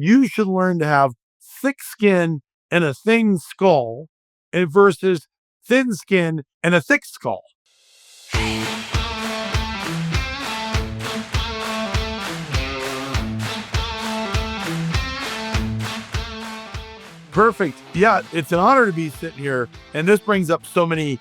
You should learn to have thick skin and a thin skull and versus thin skin and a thick skull. Perfect. Yeah, it's an honor to be sitting here. And this brings up so many,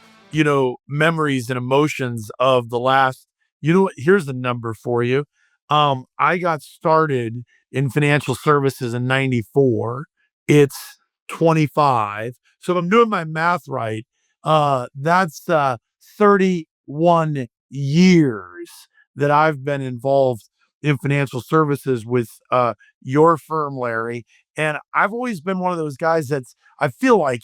memories and emotions of the last, what, here's the number for you. I got started in financial services in 94. It's 25. So if I'm doing my math right, that's 31 years that I've been involved in financial services with your firm, Larry. And I've always been one of those guys I feel like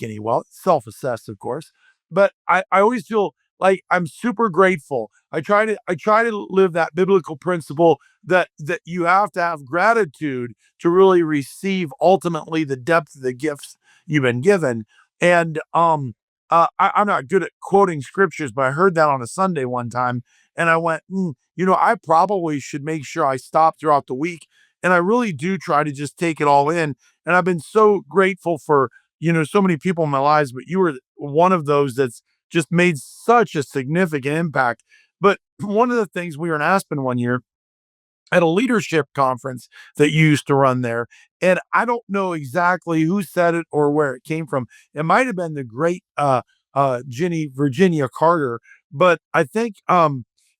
self-assessed, of course, but I always feel like I'm super grateful. I try to live that biblical principle that you have to have gratitude to really receive ultimately the depth of the gifts you've been given. And I'm not good at quoting scriptures, but I heard that on a Sunday one time, and I went, I probably should make sure I stop throughout the week. And I really do try to just take it all in. And I've been so grateful for, so many people in my lives, but you were one of those that's just made such a significant impact. But one of the things, we were in Aspen one year at a leadership conference that you used to run there. And I don't know exactly who said it or where it came from. It might have been the great Virginia Carter, but I think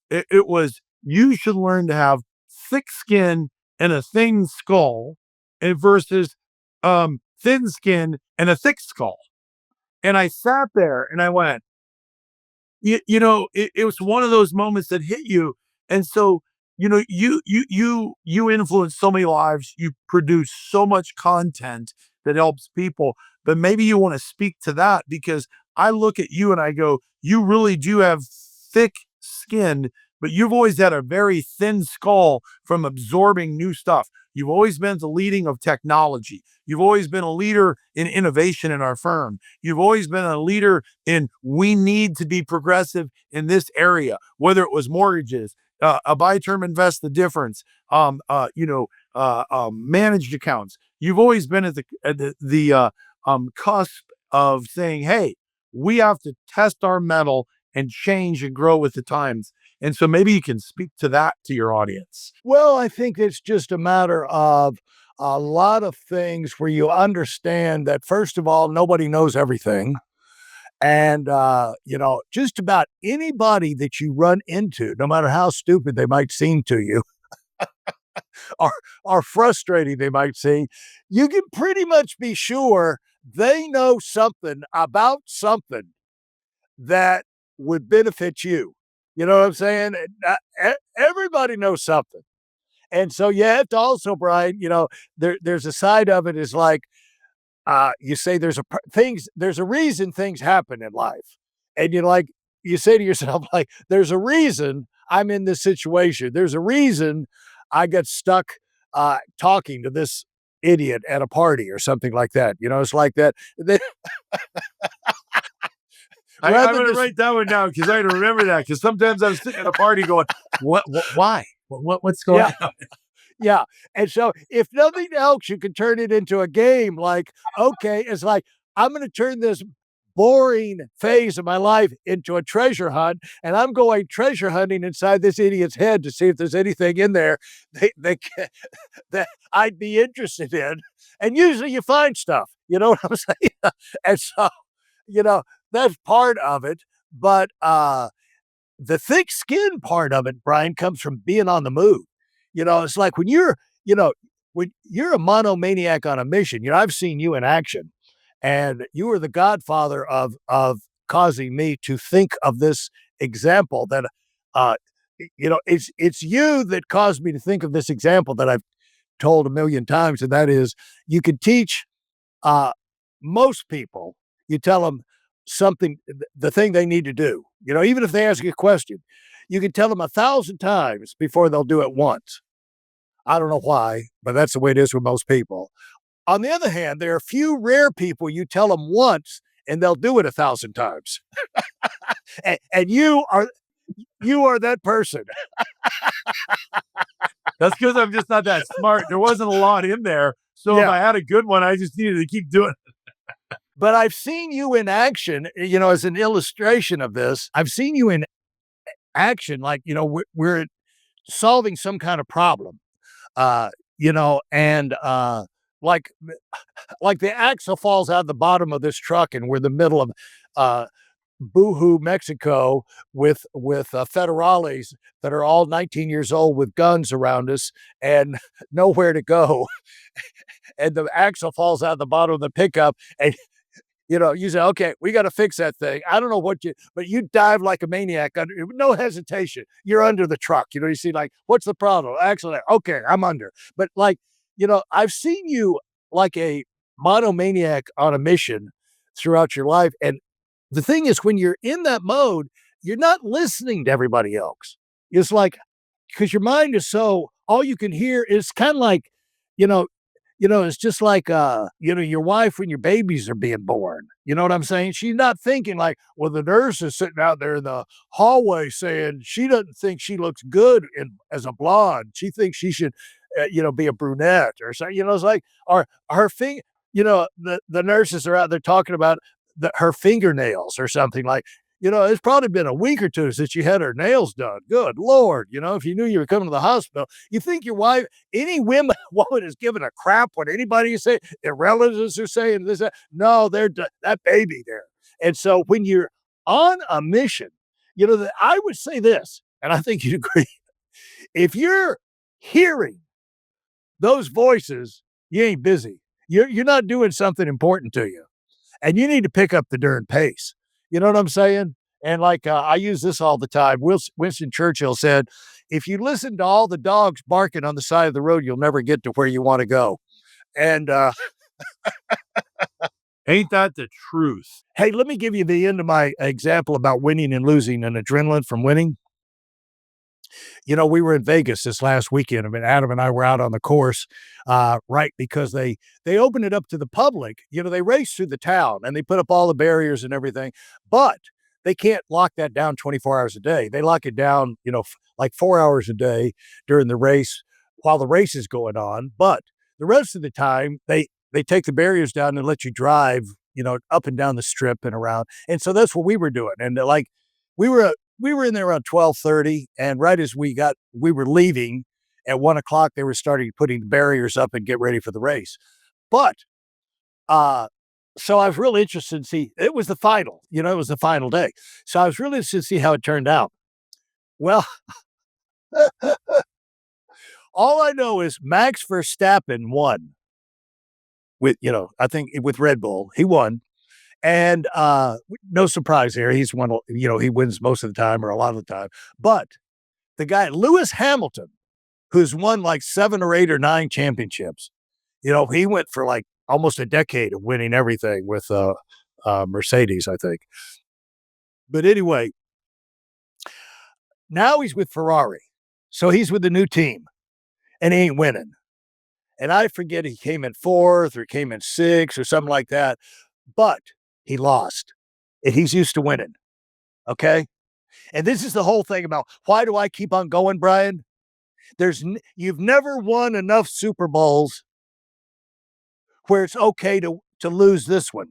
it was, you should learn to have thick skin and a thin skull and versus thin skin and a thick skull. And I sat there and I went, it was one of those moments that hit you. And so, you influence so many lives, you produce so much content that helps people, but maybe you want to speak to that, because I look at you and I go, you really do have thick skin, but you've always had a very thin skull from absorbing new stuff. You've always been the leading of technology. You've always been a leader in innovation in our firm. You've always been a leader in, we need to be progressive in this area, whether it was mortgages, a buy term invest the difference, managed accounts. You've always been at the cusp of saying, hey, we have to test our metal and change and grow with the times. And so maybe you can speak to that to your audience. Well, I think it's just a matter of a lot of things where you understand that, first of all, nobody knows everything. And, just about anybody that you run into, no matter how stupid they might seem to you, or, or frustrating they might seem, you can pretty much be sure they know something about something that would benefit you. You know what I'm saying? Everybody knows something. And so you have to also, Brian, there's a side of it is like, you say there's a reason things happen in life. And you say to yourself, like, there's a reason I'm in this situation. There's a reason I got stuck talking to this idiot at a party or something like that. It's like that. I'm going to write that one down because I remember that. Because sometimes I'm sitting at a party going, why? What's going on? Yeah. And so if nothing else, you can turn it into a game. Like, okay, it's like, I'm going to turn this boring phase of my life into a treasure hunt. And I'm going treasure hunting inside this idiot's head to see if there's anything in there that I'd be interested in. And usually you find stuff, you know what I'm saying? And so, that's part of it. But the thick skin part of it, Brian, comes from being on the move. It's like when you're a monomaniac on a mission, I've seen you in action, and you were the godfather of causing me to think of this example that, uh, it's you that caused me to think of this example that I've told a million times. And that is, you can teach, most people, you tell them something, the thing they need to do, even if they ask you a question, you can tell them 1,000 times before they'll do it once. I don't know why, but that's the way it is with most people. On the other hand, there are a few rare people you tell them once and they'll do it 1,000 times. and you are that person. That's because I'm just not that smart. There wasn't a lot in there, So if Yeah. I had a good one, I just needed to keep doing it. But I've seen you in action, as an illustration of this. I've seen you in action, like, we're solving some kind of problem, and like like the axle falls out the bottom of this truck, and we're in the middle of uh, Boohoo, Mexico, with federales that are all 19 years old with guns around us and nowhere to go. And the axle falls out the bottom of the pickup, and you say, okay, we got to fix that thing. I don't know but you dive like a maniac under, no hesitation. You're under the truck. You see, like, what's the problem? Actually, okay, I'm under. But like, I've seen you like a monomaniac on a mission throughout your life. And the thing is, when you're in that mode, you're not listening to everybody else. It's like, because your mind is so, all you can hear is kind of like, you know, it's just like, your wife when your babies are being born. You know what I'm saying? She's not thinking like, well, the nurse is sitting out there in the hallway saying she doesn't think she looks good as a blonde. She thinks she should, be a brunette or something. It's like, or her finger, the nurses are out there talking about her fingernails or something like, it's probably been a week or two since you had her nails done. Good Lord. If you knew you were coming to the hospital, you think your wife, any woman is giving a crap what anybody is saying, their relatives are saying this, that. No, that baby there. And so when you're on a mission, that I would say this, and I think you'd agree, if you're hearing those voices, you ain't busy. You're not doing something important to you, and you need to pick up the darn pace. You know what I'm saying? And like, I use this all the time. Winston Churchill said, if you listen to all the dogs barking on the side of the road, you'll never get to where you want to go. And Ain't that the truth? hey, let me give you the end of my example about winning and losing and adrenaline from winning. We were in Vegas this last weekend. I mean, Adam and I were out on the course, right, because they opened it up to the public. They race through the town and they put up all the barriers and everything, but they can't lock that down 24 hours a day. They lock it down, like 4 hours a day during the race while the race is going on. But the rest of the time, they take the barriers down and let you drive, up and down the strip and around. And so that's what we were doing. And like, we were we were in there around 12:30, and right as we were leaving at 1 o'clock, they were starting putting barriers up and get ready for the race. But uh, so I was really interested to see. It was the final, it was the final day. So I was really interested to see how it turned out. Well, all I know is Max Verstappen won with, I think with Red Bull, he won. And no surprise here. He's won, he wins most of the time or a lot of the time. But the guy, Lewis Hamilton, who's won like 7 or 8 or 9 championships, he went for like almost a decade of winning everything with Mercedes, I think. But anyway, now he's with Ferrari. So he's with the new team and he ain't winning. And I forget he came in 4th or came in 6th or something like that. But he lost. And he's used to winning. Okay. And this is the whole thing about why do I keep on going, Brian? You've never won enough Super Bowls where it's okay to lose this one.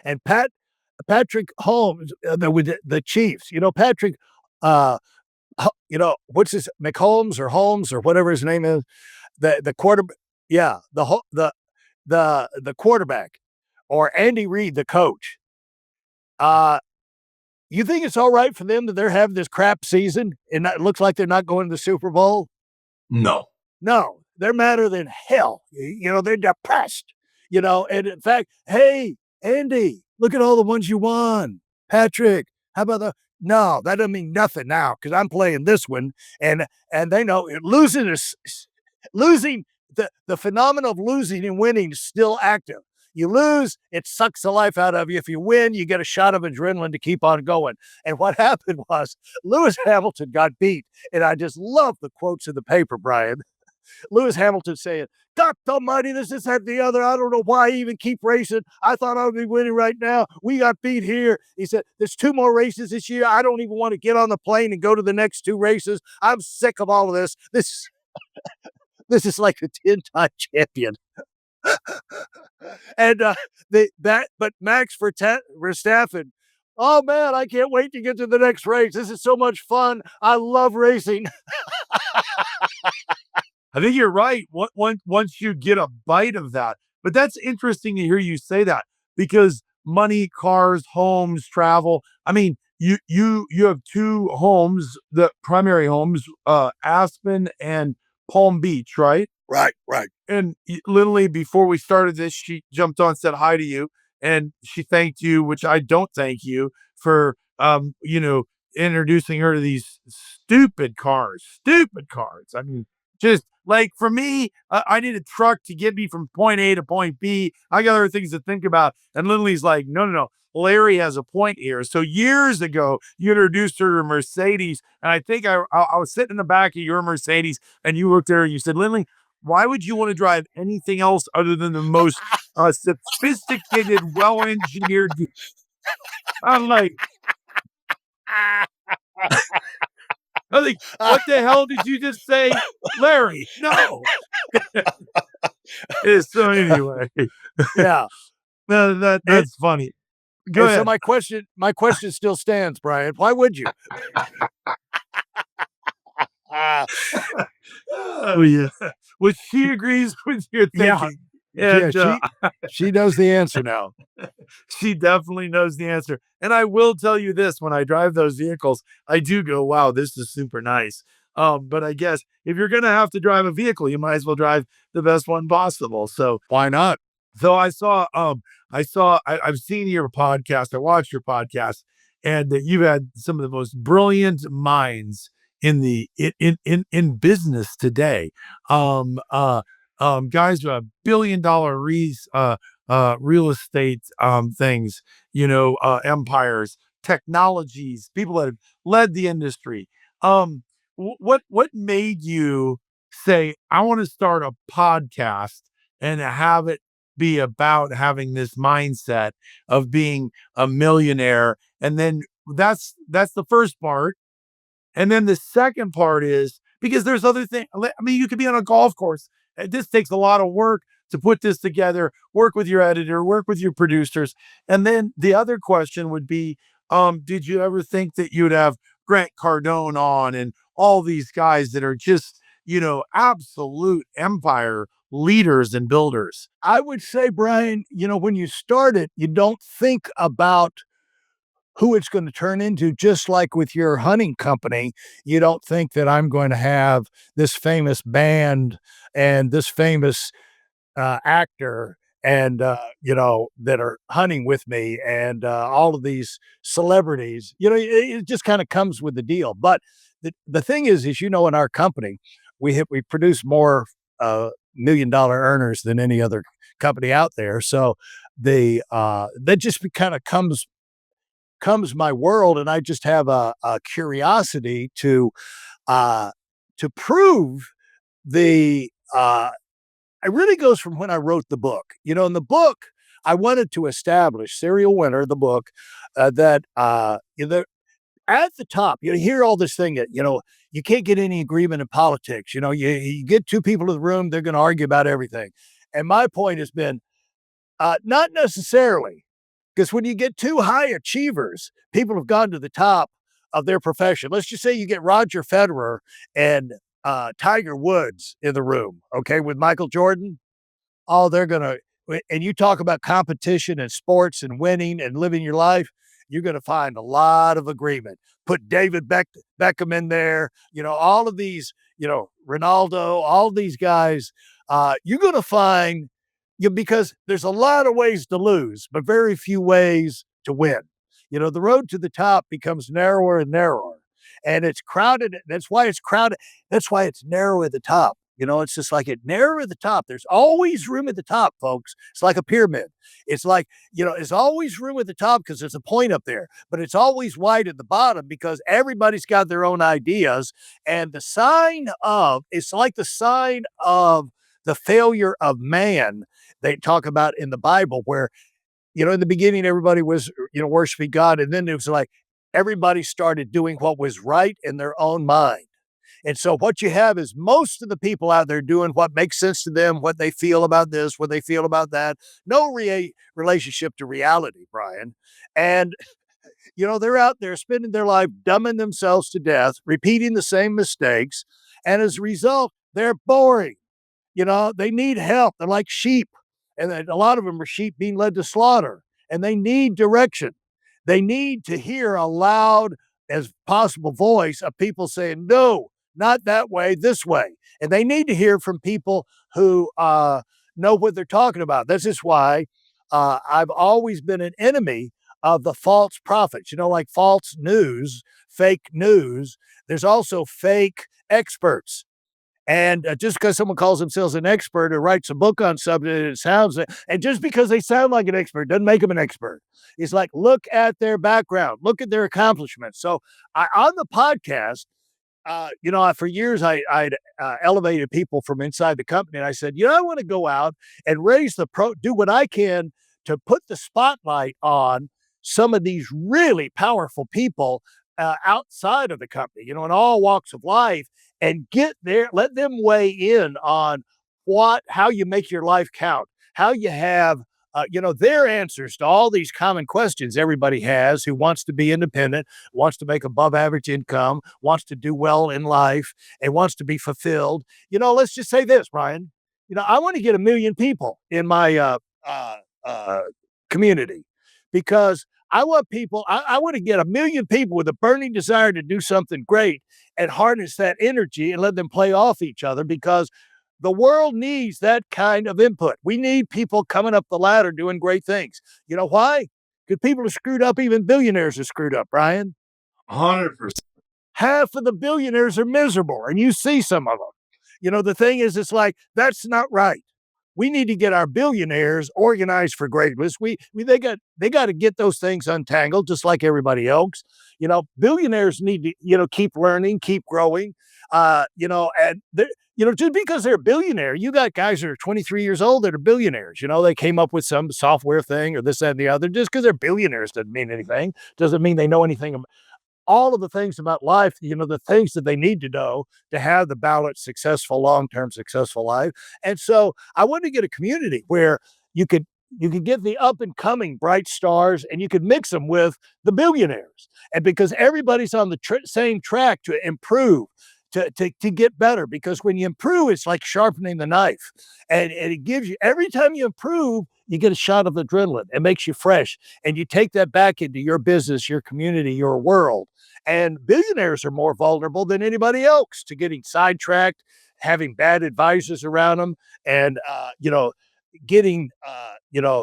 And Patrick Holmes, with the Chiefs, Patrick, uh, what's his McHolmes or Holmes or whatever his name is, the quarter, yeah, the quarterback, or Andy Reid, the coach. You think it's all right for them that they're having this crap season and it looks like they're not going to the Super Bowl? No. No, they're madder than hell. They're depressed, and in fact, hey, Andy, look at all the ones you won. Patrick, how about the, no, that doesn't mean nothing now because I'm playing this one. And they know losing, the phenomenon of losing and winning is still active. You lose, it sucks the life out of you. If you win, you get a shot of adrenaline to keep on going. And what happened was Lewis Hamilton got beat. And I just love the quotes in the paper, Brian. Lewis Hamilton saying, God almighty, this, that, the other. I don't know why I even keep racing. I thought I would be winning right now. We got beat here. He said, there's 2 more races this year. I don't even want to get on the plane and go to the next 2 races. I'm sick of all of this. This is like a 10-time champion. And but Max Verstappen, oh man, I can't wait to get to the next race. This is so much fun. I love racing. I think you're right. Once you get a bite of that, but that's interesting to hear you say that because money, cars, homes, travel. I mean, you have two homes, the primary homes, Aspen and Palm Beach, right? Right, right. And literally before we started this, she jumped on, said hi to you, and she thanked you, which I don't thank you for, introducing her to these stupid cars. Stupid cars. I mean, just like for me, I need a truck to get me from point A to point B. I got other things to think about. And Lily's like, no, no, no. Larry has a point here. So years ago, you introduced her to Mercedes, and I think I was sitting in the back of your Mercedes, and you looked there and you said, Lily, why would you want to drive anything else other than the most sophisticated, well-engineered? I'm like, I'm like, what the hell did you just say, Larry? No. So anyway, Yeah. no, And, that's funny. Go and so ahead. my question still stands, Brian. Why would you? Uh, Oh yeah. Well, she agrees with your yeah, thinking, yeah. and She knows the answer now. she definitely knows the answer. And I will tell you this, when I drive those vehicles, I do go, wow, this is super nice. But I guess if you're going to have to drive a vehicle, you might as well drive the best one possible. So, Why not? I've seen your podcast. I watched your podcast, and that you've had some of the most brilliant minds in in business today. Um, uh, Guys who have billion-dollar real estate things, empires, technologies, people that have led the industry. What made you say, I want to start a podcast and have it be about having this mindset of being a millionaire? And then that's the first part. And then the second part is because there's other things. I mean, you could be on a golf course. This takes a lot of work to put this together, work with your editor, work with your producers. And then the other question would be, did you ever think that you'd have Grant Cardone on and all these guys that are just, absolute empire leaders and builders? I would say, Brian, when you start it, you don't think about who it's going to turn into, just like with your hunting company. You don't think that I'm going to have this famous band and this famous actor and that are hunting with me and all of these celebrities. It just kind of comes with the deal. But the thing is in our company, we produce more $1 million earners than any other company out there. So that just kind of comes my world, and I just have a curiosity uh, to prove the it really goes from when I wrote the book. In the book, I wanted to establish Serial Winner, the book, that at the top, you hear all this thing that, you can't get any agreement in politics. You get two people in the room, they're going to argue about everything. And my point has been not necessarily, because when you get two high achievers, people have gone to the top of their profession. Let's just say you get Roger Federer and Tiger Woods in the room, okay, with Michael Jordan. Oh, they're gonna, and you talk about competition and sports and winning and living your life. You're going to find a lot of agreement. Put David Beckham in there, all of these, Ronaldo, all of these guys. You're going to find because there's a lot of ways to lose, but very few ways to win. The road to the top becomes narrower and narrower, and it's crowded. That's why it's crowded. That's why it's narrow at the top. It's just like it narrow at the top. There's always room at the top, folks. It's like a pyramid. It's like, there's always room at the top because there's a point up there, but it's always wide at the bottom because everybody's got their own ideas. And it's like the sign of the failure of man they talk about in the Bible, where, in the beginning, everybody was, worshiping God. And then it was like everybody started doing what was right in their own mind. And so what you have is most of the people out there doing what makes sense to them, what they feel about this, what they feel about that. No relationship to reality, Brian. And they're out there spending their life dumbing themselves to death, repeating the same mistakes. And as a result, they're boring. They need help. They're like sheep. And a lot of them are sheep being led to slaughter. And they need direction. They need to hear a loud as possible voice of people saying, no, not that way, this way. And they need to hear from people who know what they're talking about. This is why I've always been an enemy of the false prophets, like false news, fake news. There's also fake experts. And just because someone calls themselves an expert or writes a book on something, it sounds, and just because they sound like an expert doesn't make them an expert. It's like, look at their background, look at their accomplishments. So on the podcast, for years I'd elevated people from inside the company, and I said, I want to go out and do what I can to put the spotlight on some of these really powerful people outside of the company, in all walks of life, and let them weigh in on how you make your life count, how you have their answers to all these common questions everybody has who wants to be independent, wants to make above average income, wants to do well in life, and wants to be fulfilled. Let's just say this, Brian. I want to get 1 million people in my uh, community because I want to get 1 million people with a burning desire to do something great and harness that energy and let them play off each other because the world needs that kind of input. We need people coming up the ladder doing great things. You know why? Because people are screwed up. Even billionaires are screwed up, Brian. 100%. Half of the billionaires are miserable, and you see some of them. The thing is, it's like, that's not right. We need to get our billionaires organized for greatness. They got to get those things untangled, just like everybody else. Billionaires need to keep learning, keep growing. And just because they're a billionaire, you got guys that are 23 years old that are billionaires. They came up with some software thing or this, that, and the other. Just because they're billionaires doesn't mean anything. Doesn't mean they know anything all of the things about life, the things that they need to know to have the balanced, successful, long-term successful life. And so I wanted to get a community where you could get the up and coming bright stars and you could mix them with the billionaires. And because everybody's on the same track to improve, to get better, because when you improve, it's like sharpening the knife. And it gives you, every time you improve, you get a shot of adrenaline. It makes you fresh. And you take that back into your business, your community, your world. And billionaires are more vulnerable than anybody else to getting sidetracked, having bad advisors around them, and getting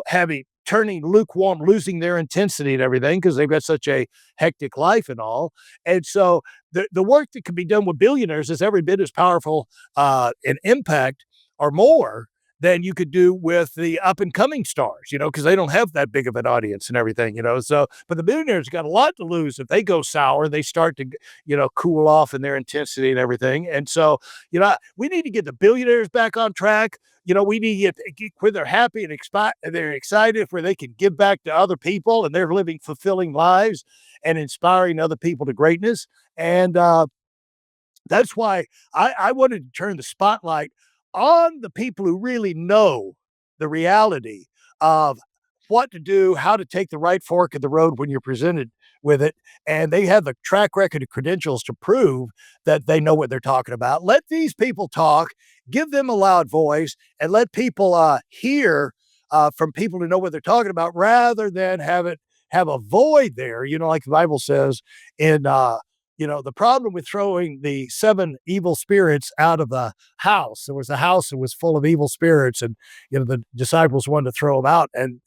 having turning lukewarm, losing their intensity and everything because they've got such a hectic life and all. And so the work that can be done with billionaires is every bit as powerful in impact or more than you could do with the up and coming stars, because they don't have that big of an audience and everything, So, but the billionaires got a lot to lose if they go sour, they start to, cool off in their intensity and everything. And so, we need to get the billionaires back on track. We need to get where they're happy and they're excited, where they can give back to other people and they're living fulfilling lives and inspiring other people to greatness. And that's why I wanted to turn the spotlight on the people who really know the reality of what to do, how to take the right fork of the road when you're presented with it. And they have the track record of credentials to prove that they know what they're talking about. Let these people talk, give them a loud voice, and let people hear from people who know what they're talking about rather than have a void there, like the Bible says in the problem with throwing the 7 evil spirits out of the house. There was a house that was full of evil spirits, and the disciples wanted to throw them out. And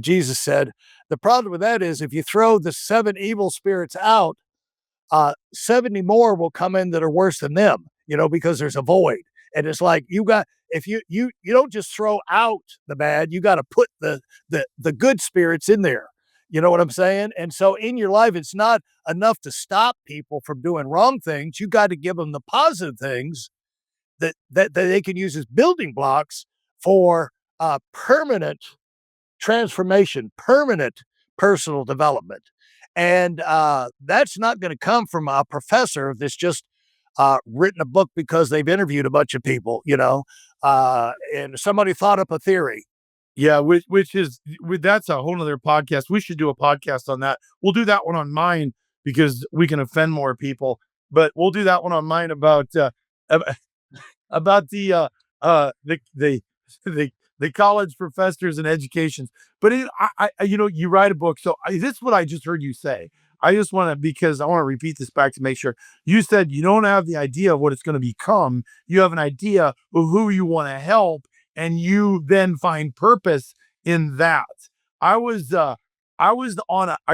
Jesus said, the problem with that is if you throw the 7 evil spirits out, 70 more will come in that are worse than them, because there's a void. And it's like if you don't just throw out the bad, you got to put the good spirits in there. You know what I'm saying? And so in your life, it's not enough to stop people from doing wrong things. You got to give them the positive things that they can use as building blocks for permanent transformation, permanent personal development. And that's not going to come from a professor that's just written a book because they've interviewed a bunch of people, and somebody thought up a theory. Yeah, which is that's a whole nother podcast. We should do a podcast on that. We'll do that one on mine because we can offend more people. But we'll do that one on mine about the the college professors and educations. But you write a book. So this is what I just heard you say. I just want to because I want to repeat this back to make sure you said you don't have the idea of what it's going to become. You have an idea of who you want to help, and you then find purpose in that. I was I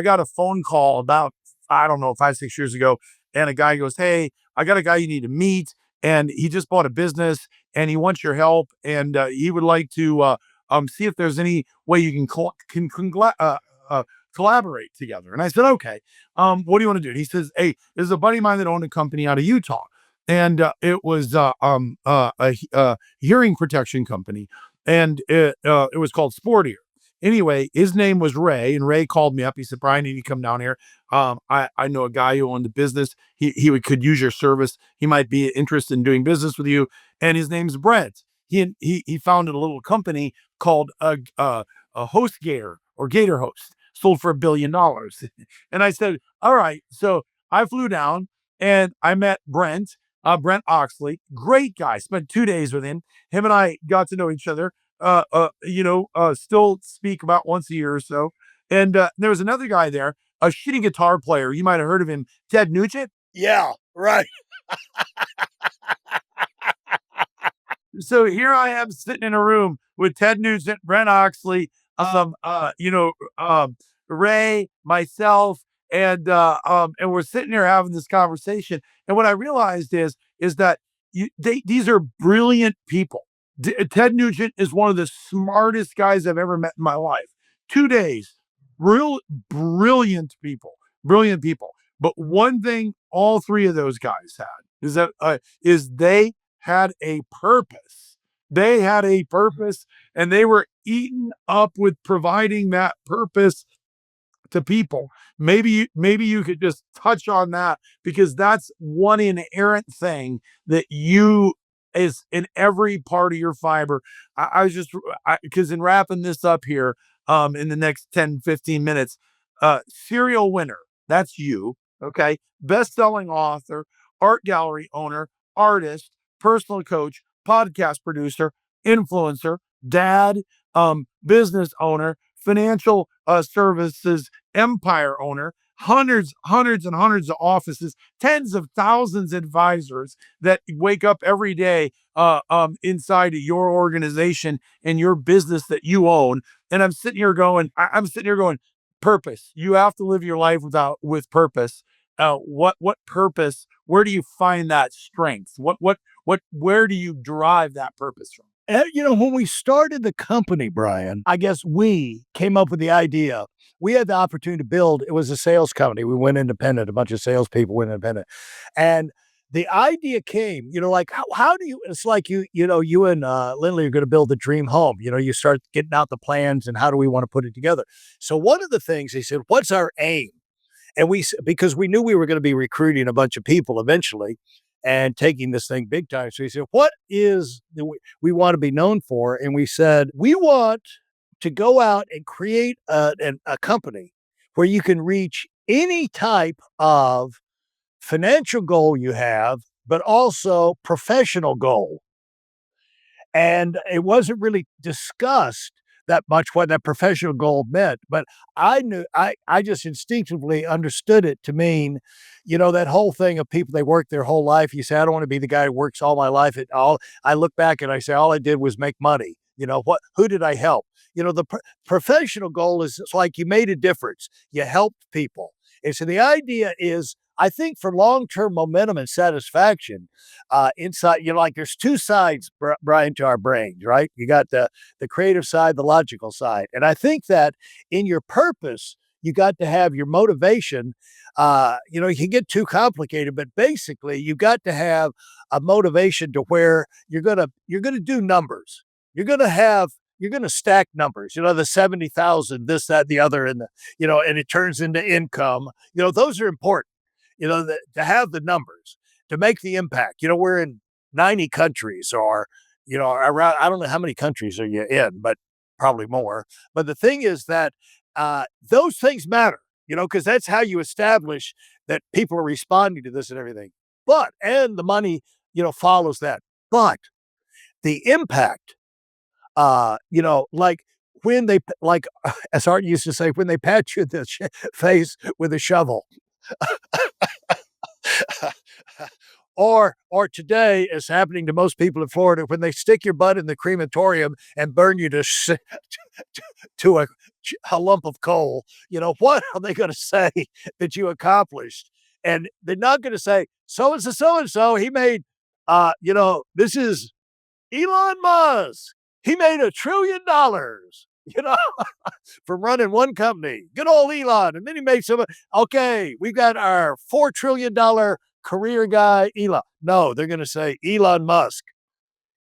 got a phone call about I don't know 5 6 years ago, and a guy goes, "Hey, I got a guy you need to meet." And he just bought a business and he wants your help and he would like to see if there's any way you can collaborate together. And I said, okay, what do you want to do? And he says, hey, there's a buddy of mine that owned a company out of Utah, and it was a hearing protection company, and it was called Sportier. Anyway, his name was Ray, and Ray called me up. He said, Brian, you need to come down here. I know a guy who owned a business. Could use your service. He might be interested in doing business with you. And his name's Brett. He founded a little company called a Host Gator or Gator Host, sold for $1 billion. And I said, all right. So I flew down and I met Brent Oxley, great guy. Spent 2 days with him. Him and I got to know each other. Still speak about once a year or so. And there was another guy there, a shitty guitar player. You might have heard of him, Ted Nugent. Yeah, right. So here I am sitting in a room with Ted Nugent, Brent Oxley, Ray, myself, and we're sitting here having this conversation. And what I realized is that these are brilliant people. Ted Nugent is one of the smartest guys I've ever met in my life. 2 days, brilliant people, brilliant people. But one thing all three of those guys had is they had a purpose. They had a purpose, and they were eaten up with providing that purpose to people. Maybe you could just touch on that because that's one inherent thing that you is in every part of your fiber. I was just because in wrapping this up here in the next 10 15 minutes, serial winner, that's you, okay, best-selling author, art gallery owner, artist, personal coach, podcast producer, influencer, dad, business owner, financial services empire owner, hundreds and hundreds of offices, tens of thousands of advisors that wake up every day inside of your organization and your business that you own. And I'm sitting here going, purpose. You have to live your life with purpose. What purpose? Where do you find that strength? Where do you derive that purpose from? When we started the company, Brian, I guess we came up with the idea. We had the opportunity to build, it was a sales company. We went independent, a bunch of salespeople went independent. And the idea came, like, how do you, it's like you and Lindley are going to build the dream home. You start getting out the plans and how do we want to put it together? So one of the things he said, what's our aim? And because we knew we were going to be recruiting a bunch of people eventually and taking this thing big time. So he said, what is we want to be known for? And we said, we want to go out and create a company where you can reach any type of financial goal you have, but also professional goal. And it wasn't really discussed that much what that professional goal meant, but I just instinctively understood it to mean, that whole thing of people, they work their whole life. You say, I don't want to be the guy who works all my life at all. I look back and I say, all I did was make money. Who did I help? The professional goal is, it's like you made a difference. You helped people. And so the idea is, I think for long-term momentum and satisfaction, inside, like there's two sides, Brian, to our brains, right? You got the creative side, the logical side. And I think that in your purpose, you got to have your motivation. You can get too complicated, but basically you got to have a motivation to where you're gonna do numbers. You're going to stack numbers, the 70,000, this, that, the other, and and it turns into income. Those are important, to have the numbers. to make the impact. We're in 90 countries or, around, I don't know how many countries are you in, but probably more. But the thing is that those things matter, because that's how you establish that people are responding to this and everything. And the money, follows that. But the impact, like when they, like, as Art used to say, when they pat you in the face with a shovel, or today is happening to most people in Florida when they stick your butt in the crematorium and burn you to a lump of coal. What are they going to say that you accomplished? And they're not going to say so and so he made. This is Elon Musk. He made $1 trillion. From running one company. Good old Elon. And then he made some. Okay, we've got our $4 trillion career guy, Elon. No, they're going to say Elon Musk.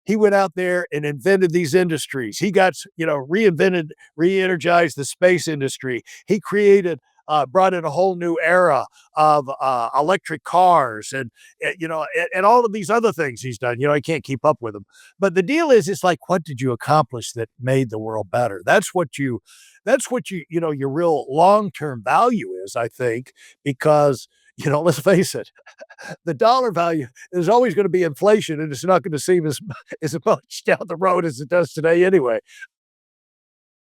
He went out there and invented these industries. He got, reinvented, re-energized the space industry. He created, brought in a whole new era of electric cars and all of these other things he's done. I can't keep up with them. But the deal is, it's like, what did you accomplish that made the world better? That's what your real long-term value is, I think, because, let's face it, the dollar value, there's always going to be inflation and it's not going to seem as much down the road as it does today anyway.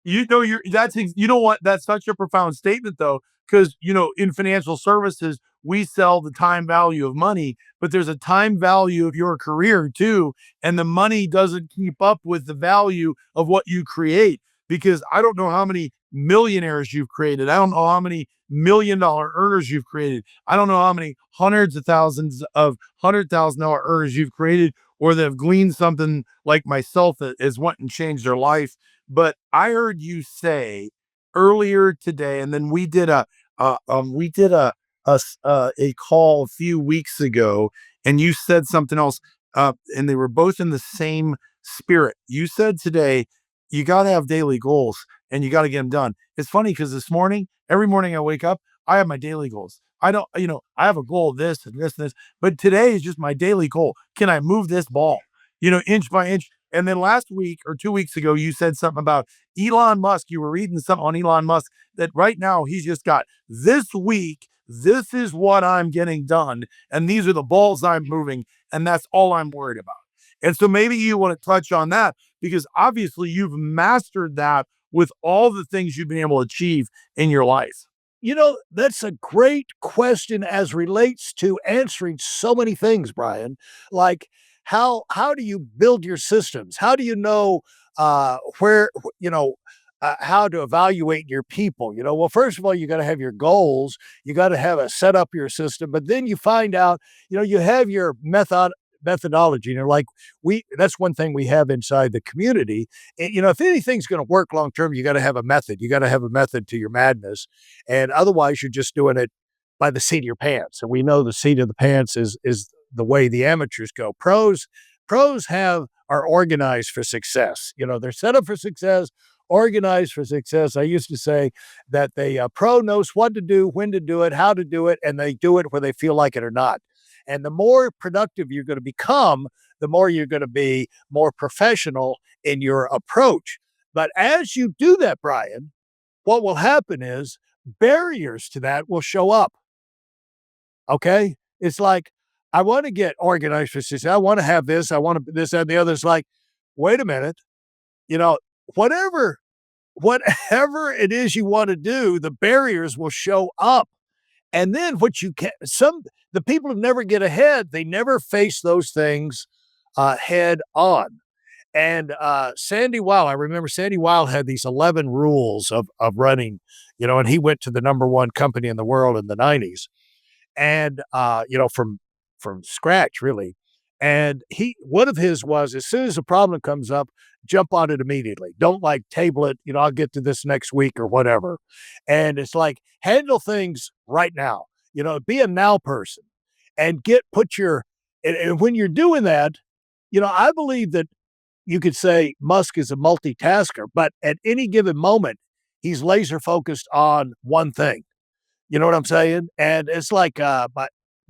You know what? That's such a profound statement though, because in financial services, we sell the time value of money, but there's a time value of your career too. And the money doesn't keep up with the value of what you create. Because I don't know how many millionaires you've created. I don't know how many $1 million earners you've created. I don't know how many hundreds of thousands of $100,000 earners you've created or that have gleaned something like myself that has went and changed their life. But I heard you say earlier today, and then we did a call a few weeks ago, and you said something else, and they were both in the same spirit. You said today you got to have daily goals and you got to get them done. It's funny because this morning, every morning I wake up, I have my daily goals. I don't, I have a goal of this and this and this, but today is just my daily goal. Can I move this ball, inch by inch? And then last week or 2 weeks ago, you said something about Elon Musk. You were reading something on Elon Musk that right now he's just got this week. This is what I'm getting done. And these are the balls I'm moving. And that's all I'm worried about. And so maybe you want to touch on that because obviously you've mastered that with all the things you've been able to achieve in your life. That's a great question as relates to answering so many things, Brian. Like how do you build your systems? How do you know where how to evaluate your people? Well, first of all, you got to have your goals. You got to have a set up your system, but then you find out, you have your methodology. Like that's one thing we have inside the community. And, if anything's going to work long term, you got to have a method. You got to have a method to your madness. And otherwise you're just doing it by the seat of your pants. And we know the seat of the pants is the way the amateurs go. Pros are organized for success. They're set up for success, organized for success. I used to say that the pro knows what to do, when to do it, how to do it, and they do it whether they feel like it or not. And the more productive you're going to become, the more you're going to be more professional in your approach. But as you do that, Brian, what will happen is barriers to that will show up. Okay. It's like, I want to get organized for success. I want to have this. I want to this and the other. It's like, wait a minute, you know, whatever, whatever it is you want to do, the barriers will show up. And then what you can, the people who never get ahead, they never face those things head on. And Sandy Weil, I remember Sandy Weil had these 11 rules of running, and he went to the number one company in the world in the 90s. And from scratch, really. And one of his was, as soon as a problem comes up, jump on it immediately. Don't like table it, I'll get to this next week or whatever. And it's like, handle things right now, be a now person and and when you're doing that, I believe that you could say Musk is a multitasker, but at any given moment, he's laser focused on one thing. You know what I'm saying? And it's like,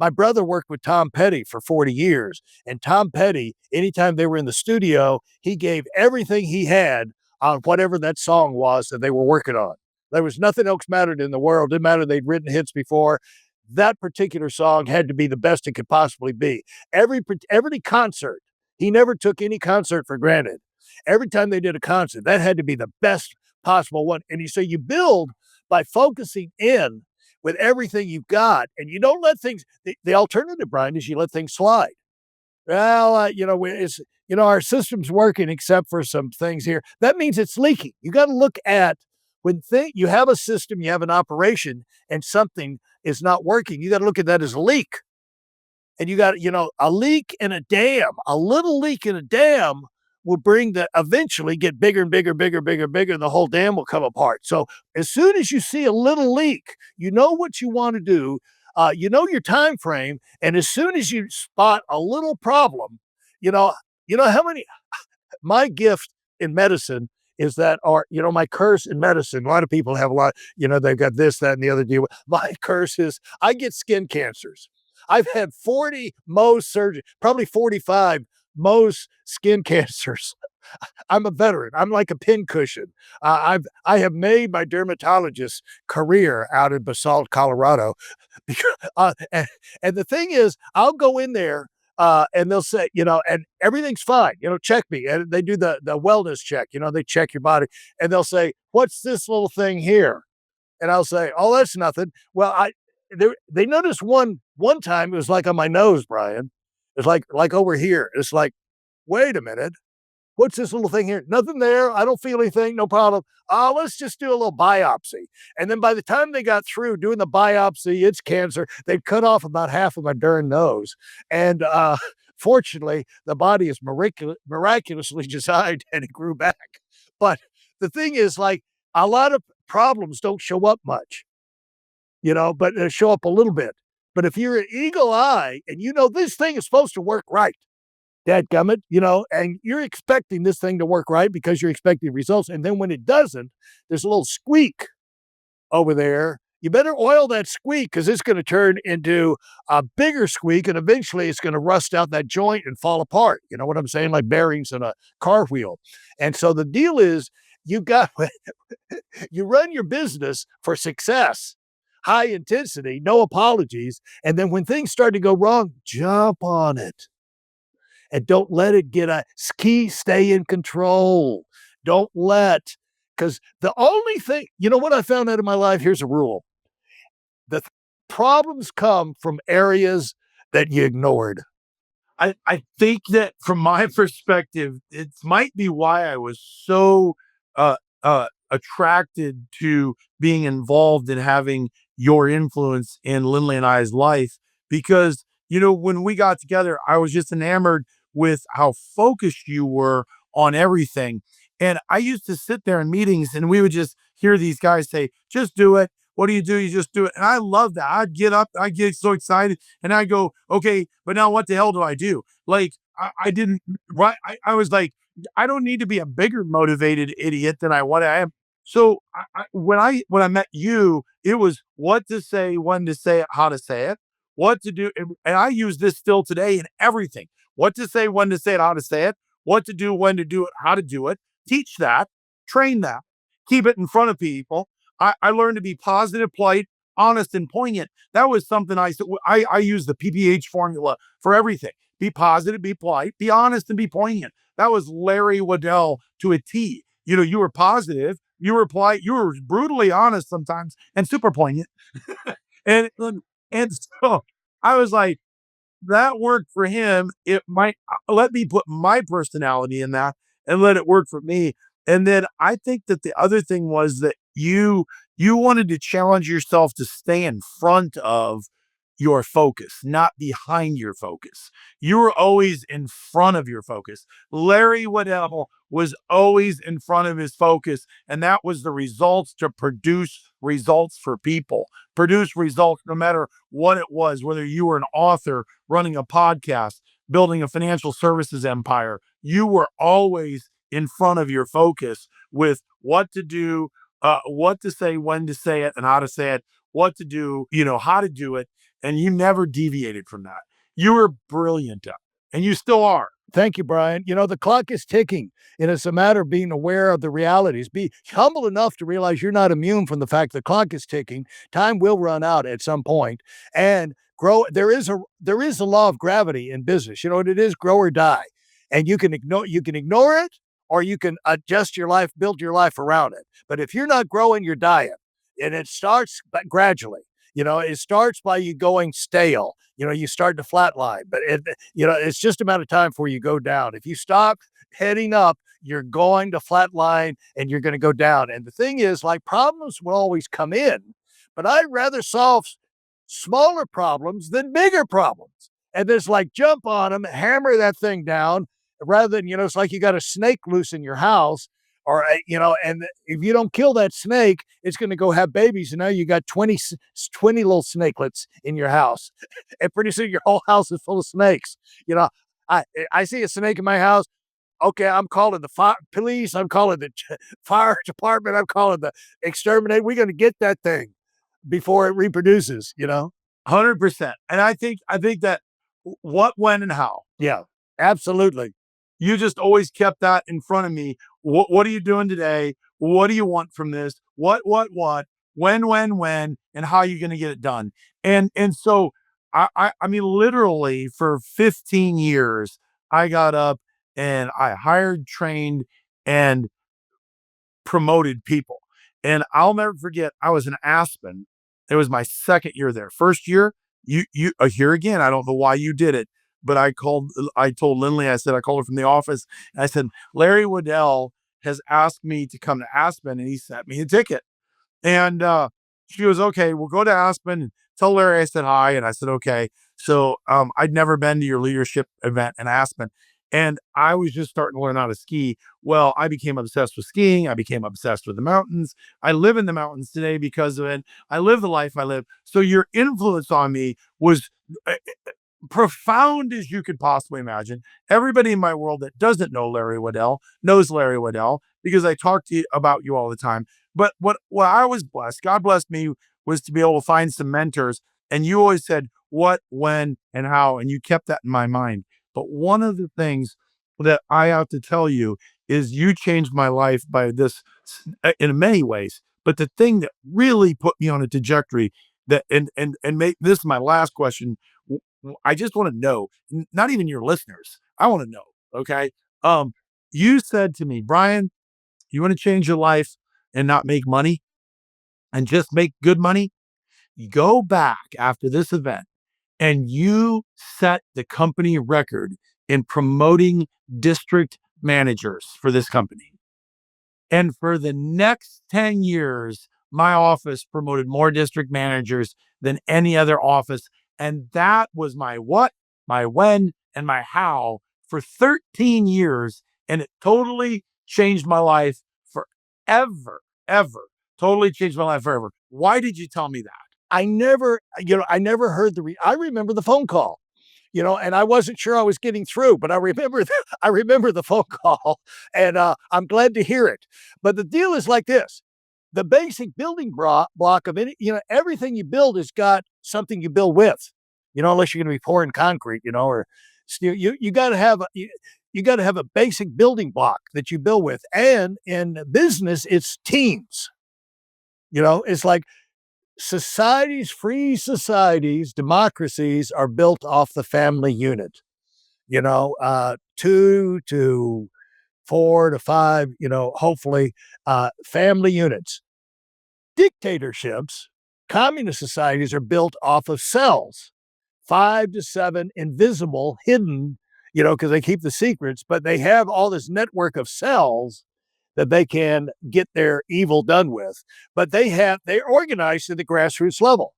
My brother worked with Tom Petty for 40 years, and Tom Petty, anytime they were in the studio, he gave everything he had on whatever that song was that they were working on. There was nothing else mattered in the world. Didn't matter they'd written hits before. That particular song had to be the best it could possibly be. Every concert, he never took any concert for granted. Every time they did a concert, that had to be the best possible one. And so you build by focusing in with everything you've got, and you don't let things. The alternative, Brian, is you let things slide. Well, our system's working except for some things here. That means it's leaking. You got to look at when you have a system, you have an operation, and something is not working. You got to look at that as a leak. And you got, a leak in a dam, a little leak in a dam will bring the eventually get bigger and bigger, bigger, bigger, bigger, and the whole dam will come apart. So as soon as you see a little leak, you know what you want to do. You know your time frame, and as soon as you spot a little problem, you know, how many. My gift in medicine is that, or my curse in medicine. A lot of people have a lot. They've got this, that, and the other deal. My curse is I get skin cancers. I've had 40 Mohs surgery, probably 45 Mohs skin cancers. I'm a veteran. I'm like a pincushion. I have made my dermatologist career out in Basalt, Colorado. And the thing is, I'll go in there and they'll say, and everything's fine. Check me, and they do the wellness check. They check your body, and they'll say, "What's this little thing here?" And I'll say, "Oh, that's nothing." Well, they noticed one time it was like on my nose, Brian. It's like over here. It's like, wait a minute. What's this little thing here? Nothing there. I don't feel anything. No problem. Let's just do a little biopsy. And then by the time they got through doing the biopsy, it's cancer. They'd cut off about half of my darn nose. And fortunately, the body is miraculously designed and it grew back. But the thing is, like, a lot of problems don't show up much, but they show up a little bit. But if you're an eagle eye and this thing is supposed to work right, dadgummit, and you're expecting this thing to work right because you're expecting results. And then when it doesn't, there's a little squeak over there. You better oil that squeak because it's going to turn into a bigger squeak and eventually it's going to rust out that joint and fall apart. You know what I'm saying? Like bearings in a car wheel. And so the deal is you run your business for success, high intensity, no apologies. And then when things start to go wrong, jump on it. And don't let it get stay in control. Don't because the only thing, what I found out in my life, here's a rule. The problems come from areas that you ignored. I think that from my perspective, it might be why I was so attracted to being involved in having your influence in Lindley and I's life. Because, when we got together, I was just enamored with how focused you were on everything. And I used to sit there in meetings and we would just hear these guys say, just do it. What do? You just do it. And I love that. I'd get up, I get so excited and I go, okay, but now what the hell do I do? Like, I didn't, right. I was like, I don't need to be a bigger motivated idiot than what I am. So when I met you, it was what to say, when to say it, how to say it, what to do. And I use this still today in everything. What to say, when to say it, how to say it, what to do, when to do it, how to do it. Teach that, train that, keep it in front of people. I learned to be positive, polite, honest, and poignant. That was something I use the PPH formula for everything. Be positive, be polite, be honest, and be poignant. That was Larry Weidel to a T. You were positive, you were polite, you were brutally honest sometimes, and super poignant. and and so I was like, that worked for him. It might let me put my personality in that and let it work for me. And then I think that the other thing was that you wanted to challenge yourself to stay in front of your focus, not behind your focus. You were always in front of your focus. Larry Weidel was always in front of his focus, and that was the results to produce results for people, produce results no matter what it was, whether you were an author, running a podcast, building a financial services empire. You were always in front of your focus with what to do, what to say, when to say it, and how to say it, what to do, how to do it. and you never deviated from that. You were brilliant at it, and you still are. Thank you, Brian. The clock is ticking, and it's a matter of being aware of the realities. Be humble enough to realize you're not immune from the fact the clock is ticking. Time will run out at some point, and grow. There is a law of gravity in business. You know what it is? Grow or die, and you can ignore it, or you can adjust your life, build your life around it. But if you're not growing, you're dying, and it starts gradually. It starts by you going stale. You start to flatline, but it's just a matter of time before you go down. If you stop heading up, you're going to flatline and you're going to go down. And the thing is, like, problems will always come in, but I'd rather solve smaller problems than bigger problems. And there's like jump on them, hammer that thing down, rather than, it's like you got a snake loose in your house, or, and if you don't kill that snake, it's going to go have babies. And now you got 20 little snakelets in your house. And pretty soon your whole house is full of snakes. You know, I see a snake in my house. Okay, I'm calling the police. I'm calling the fire department. I'm calling the exterminator. We're going to get that thing before it reproduces. 100%. And I think that what, when, and how. Yeah, absolutely. You just always kept that in front of me. What are you doing today? What do you want from this? What, when, and how are you going to get it done? And so I mean, literally for 15 years, I got up and I hired, trained, and promoted people. And I'll never forget, I was in Aspen. It was my second year there. First year, you here again, I don't know why you did it, but I told Lindley, I called her from the office. And I said, Larry Weidel has asked me to come to Aspen and he sent me a ticket. And she goes, okay, we'll go to Aspen and tell Larry I said hi. And I said, okay. So I'd never been to your leadership event in Aspen. And I was just starting to learn how to ski. Well, I became obsessed with skiing. I became obsessed with the mountains. I live in the mountains today because of it. I live the life I live. So your influence on me was profound as you could possibly imagine. Everybody in my world that doesn't know Larry Weidel knows Larry Weidel because I talk to you about you all the time. But what I was blessed, God blessed me, was to be able to find some mentors. And you always said what, when, and how, and you kept that in my mind. But one of the things that I have to tell you is you changed my life by this in many ways. But the thing that really put me on a trajectory that, and make this is my last question. I just want to know, not even your listeners. I want to know. Okay. You said to me, Brian, you want to change your life and not make money and just make good money? You go back after this event and you set the company record in promoting district managers for this company. And for the next 10 years, my office promoted more district managers than any other office. And that was my what, my when, and my how for 13 years. And it totally changed my life forever, ever. Totally changed my life forever. Why did you tell me that? I never heard I remember the phone call, and I wasn't sure I was getting through, but I remember, I remember the phone call, and I'm glad to hear it. But the deal is like this: the basic building block of it, everything you build has got something you build with, unless you're going to be pouring concrete, or steel. You got to have you got to have a basic building block that you build with, and in business, it's teams. It's like free societies, democracies are built off the family unit. 2 to 4 to 5, hopefully, family units. Dictatorships, communist societies are built off of cells, 5 to 7, invisible, hidden, because they keep the secrets, but they have all this network of cells that they can get their evil done with. But they're organized to the grassroots level.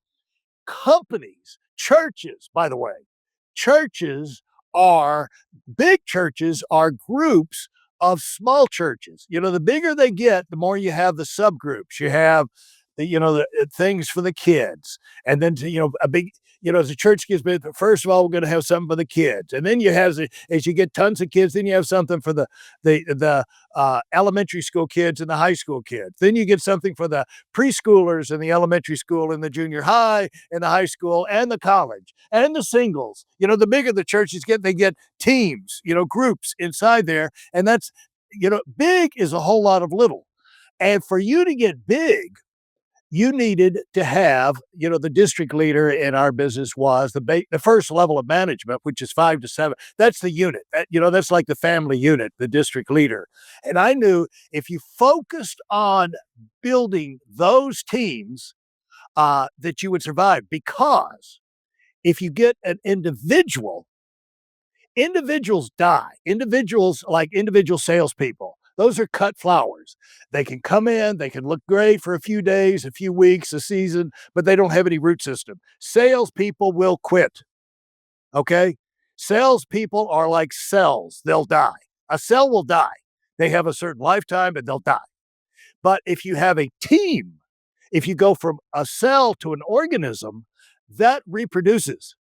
Companies, churches, by the way, churches are big churches are groups of small churches. The bigger they get, the more you have the subgroups. You have the things for the kids, and then a big as the church gets big, first of all, we're going to have something for the kids, and then as you get tons of kids, then you have something for the elementary school kids and the high school kids. Then you get something for the preschoolers and the elementary school and the junior high and the high school and the college and the singles. The bigger the churches get, they get teams, groups inside there, and that's big is a whole lot of little. And for you to get big, you needed to have, the district leader in our business was the first level of management, which is 5 to 7. That's the unit. That's like the family unit, the district leader. And I knew if you focused on building those teams, that you would survive, because if you get an individuals die. Individuals, like individual salespeople, those are cut flowers. They can come in, they can look great for a few days, a few weeks, a season, but they don't have any root system. Salespeople will quit. Okay. Salespeople are like cells, they'll die. A cell will die. They have a certain lifetime and they'll die. But if you have a team, if you go from a cell to an organism, that reproduces.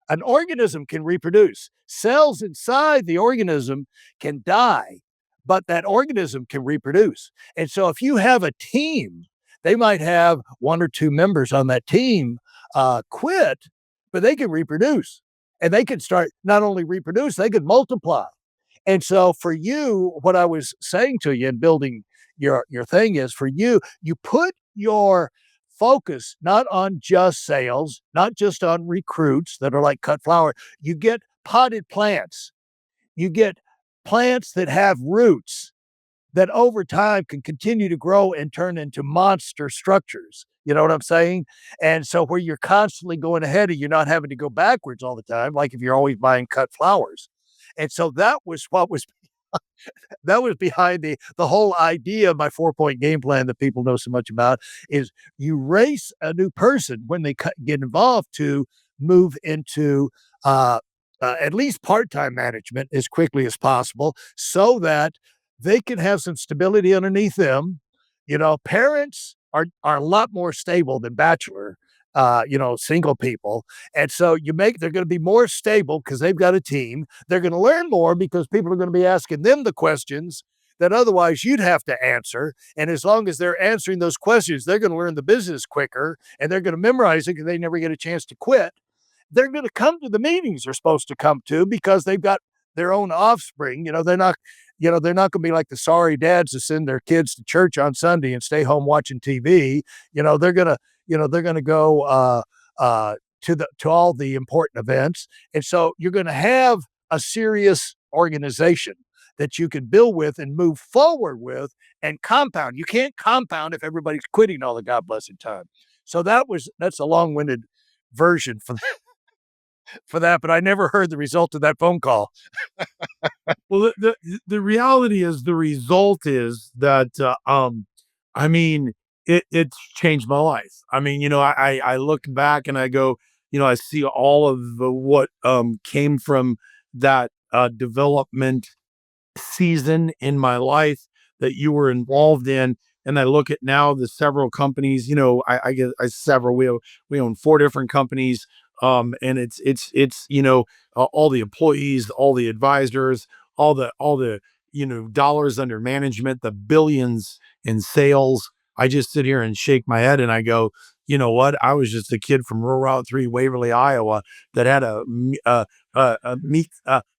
An organism can reproduce. Cells inside the organism can die, but that organism can reproduce. And so if you have a team, they might have one or two members on that team quit, but they can reproduce. And they can start not only reproduce, they could multiply. And so for you, what I was saying to you in building your thing is, for you, you put your focus not on just sales, not just on recruits that are like cut flower. You get potted plants. You get plants that have roots that over time can continue to grow and turn into monster structures. You know what I'm saying? And so where you're constantly going ahead and you're not having to go backwards all the time, like if you're always buying cut flowers. And so that was behind the whole idea of my 4-point game plan that people know so much about. Is you race a new person when they get involved to move into at least part-time management as quickly as possible, so that they can have some stability underneath them. Parents are a lot more stable than bachelor, single people. And so they're going to be more stable because they've got a team. They're going to learn more because people are going to be asking them the questions that otherwise you'd have to answer. And as long as they're answering those questions, they're going to learn the business quicker, and they're going to memorize it because they never get a chance to quit. They're going to come to the meetings they're supposed to come to because they've got their own offspring. They're not going to be like the sorry dads that send their kids to church on Sunday and stay home watching TV. They're going to go to all the important events. And so you're going to have a serious organization that you can build with and move forward with and compound. You can't compound if everybody's quitting all the God blessed time. So that's a long-winded version for that, but I never heard the result of that phone call. Well, the reality is, the result is that, I mean, it's changed my life. I mean, I look back and I go, I see all of what came from that development season in my life that you were involved in. And I look at now the several companies, I guess several, we own 4 different companies. And it's, all the employees, all the advisors, all the, dollars under management, the billions in sales. I just sit here and shake my head and I go, you know what? I was just a kid from rural Route 3, Waverly, Iowa, that had an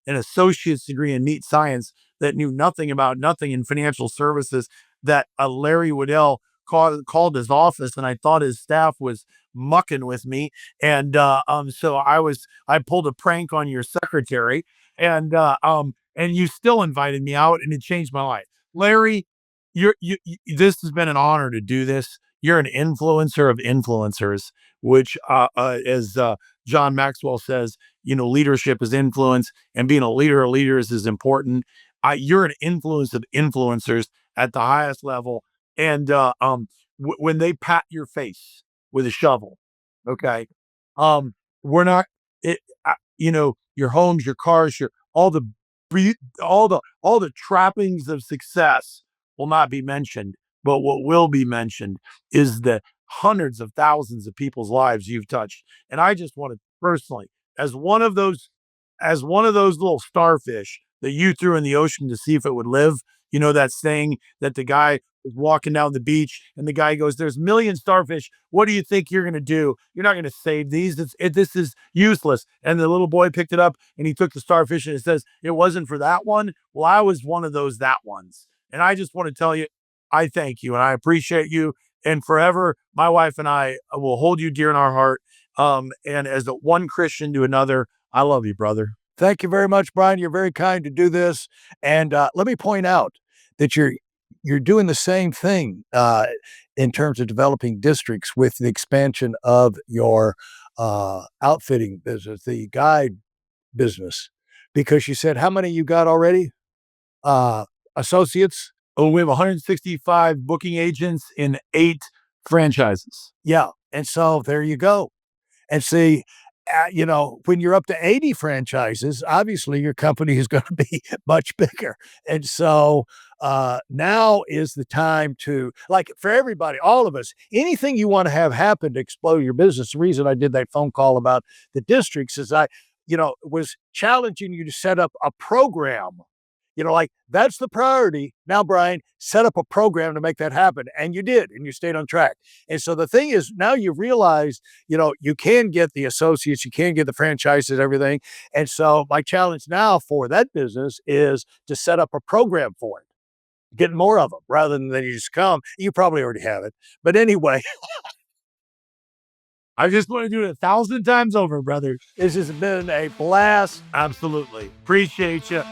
associate's degree in meat science, that knew nothing about nothing in financial services, that Larry Weidel called his office, and I thought his staff was mucking with me. And so I pulled a prank on your secretary, and you still invited me out, and it changed my life. Larry, this has been an honor to do this. You're an influencer of influencers, which, as John Maxwell says, leadership is influence, and being a leader of leaders is important. You're an influence of influencers at the highest level. And when they pat your face with a shovel, okay, we're not, your homes, your cars, your all the all the trappings of success will not be mentioned. But what will be mentioned is the hundreds of thousands of people's lives you've touched. And I just want to personally, as one of those little starfish that you threw in the ocean to see if it would live. You know that saying that the guy was walking down the beach and the guy goes, "There's a million starfish. What do you think you're going to do? You're not going to save these. This is useless." And the little boy picked it up and he took the starfish and it says, "It wasn't for that one." Well, I was one of those that ones. And I just want to tell you, I thank you and I appreciate you. And forever, my wife and I will hold you dear in our heart. And as the one Christian to another, I love you, brother. Thank you very much, Brian. You're very kind to do this. And let me point out that you're doing the same thing in terms of developing districts with the expansion of your outfitting business, the guide business, because you said how many you got already? Uh, Associates? Oh, we have 165 booking agents in 8 franchises. Yeah. And so there you go. And see, when you're up to 80 franchises, obviously your company is going to be much bigger. And so now is the time to, like, for everybody, all of us, anything you want to have happen to explode your business. The reason I did that phone call about the districts is was challenging you to set up a program. Like that's the priority. Now, Brian, set up a program to make that happen. And you did, and you stayed on track. And so the thing is, now you've realized, you can get the associates, you can get the franchises, everything. And so my challenge now for that business is to set up a program for it, get more of them rather than you just come. You probably already have it. But anyway, I just want to do it 1,000 times over, brother. this has been a blast. Absolutely. Appreciate you.